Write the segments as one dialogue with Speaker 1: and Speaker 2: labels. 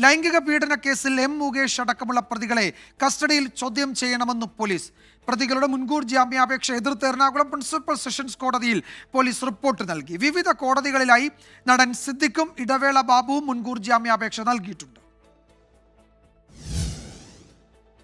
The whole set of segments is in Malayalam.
Speaker 1: ലൈംഗിക പീഡന കേസിൽ എം മുകേഷ് അടക്കമുള്ള പ്രതികളെ കസ്റ്റഡിയിൽ ചോദ്യം ചെയ്യണമെന്ന് പോലീസ്. പ്രതികളുടെ മുൻകൂർ ജാമ്യാപേക്ഷ എതിർത്ത് എറണാകുളം പ്രിൻസിപ്പൽ സെഷൻസ് കോടതിയിൽ പോലീസ് റിപ്പോർട്ട് നൽകി. വിവിധ കോടതികളിലായി നടൻ സിദ്ദിഖും ഇടവേള ബാബുവും മുൻകൂർ ജാമ്യാപേക്ഷ നൽകിയിട്ടുണ്ട്.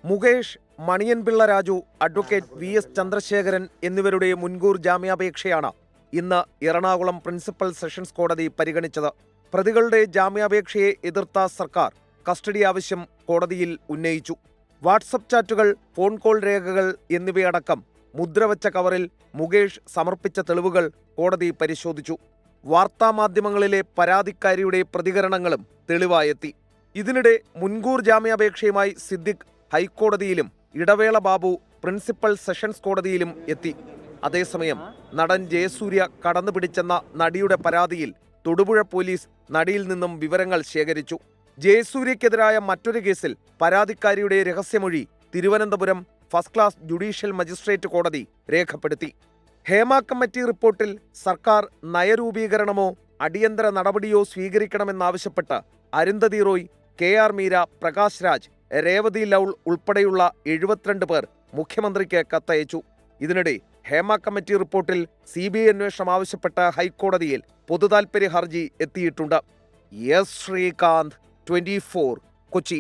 Speaker 2: മുകേഷ്, മണിയൻപിള്ള രാജു, അഡ്വക്കേറ്റ് VS ചന്ദ്രശേഖരൻ എന്നിവരുടെ മുൻകൂർ ജാമ്യാപേക്ഷയാണ് ഇന്ന് എറണാകുളം പ്രിൻസിപ്പൽ സെഷൻസ് കോടതി പരിഗണിച്ചത്. പ്രതികളുടെ ജാമ്യാപേക്ഷയെ എതിർത്ത സർക്കാർ കസ്റ്റഡി ആവശ്യം കോടതിയിൽ ഉന്നയിച്ചു. വാട്സപ്പ് ചാറ്റുകൾ, ഫോൺ കോൾ രേഖകൾ എന്നിവയടക്കം മുദ്രവച്ച കവറിൽ മുകേഷ് സമർപ്പിച്ച തെളിവുകൾ കോടതി പരിശോധിച്ചു. വാർത്താമാധ്യമങ്ങളിലെ പരാതിക്കാരിയുടെ പ്രതികരണങ്ങളും തെളിവായെത്തി. ഇതിനിടെ മുൻകൂർ ജാമ്യാപേക്ഷയുമായി സിദ്ദിഖ് ഹൈക്കോടതിയിലും ഇടവേള ബാബു പ്രിൻസിപ്പൽ സെഷൻസ് കോടതിയിലും എത്തി. അതേസമയം നടൻ ജയസൂര്യ കടന്നുപിടിച്ചെന്ന നടിയുടെ പരാതിയിൽ തൊടുപുഴ പോലീസ് നടിയിൽ നിന്നും വിവരങ്ങൾ ശേഖരിച്ചു. ജയസൂര്യക്കെതിരായ മറ്റൊരു കേസിൽ പരാതിക്കാരിയുടെ രഹസ്യമൊഴി Thiruvananthapuram first class judicial magistrate കോടതി രേഖപ്പെടുത്തി. ഹേമ കമ്മിറ്റി റിപ്പോർട്ടിൽ സർക്കാർ നയരൂപീകരണമോ അടിയന്തര നടപടിയോ സ്വീകരിക്കണമെന്നാവശ്യപ്പെട്ട് അരുന്ധതി റോയ്, KR മീര, പ്രകാശ് രാജ്, രേവതി ലൗൾ ഉൾപ്പെടെയുള്ള 72 പേർ മുഖ്യമന്ത്രിക്ക് കത്തയച്ചു. ഇതിനിടെ ഹേമ കമ്മിറ്റി റിപ്പോർട്ടിൽ CBI അന്വേഷണം ആവശ്യപ്പെട്ട ഹൈക്കോടതിയിൽ പൊതുതാൽപര്യ ഹർജി എത്തിയിട്ടുണ്ട്. ശ്രീകാന്ത്, 24, കൊച്ചി.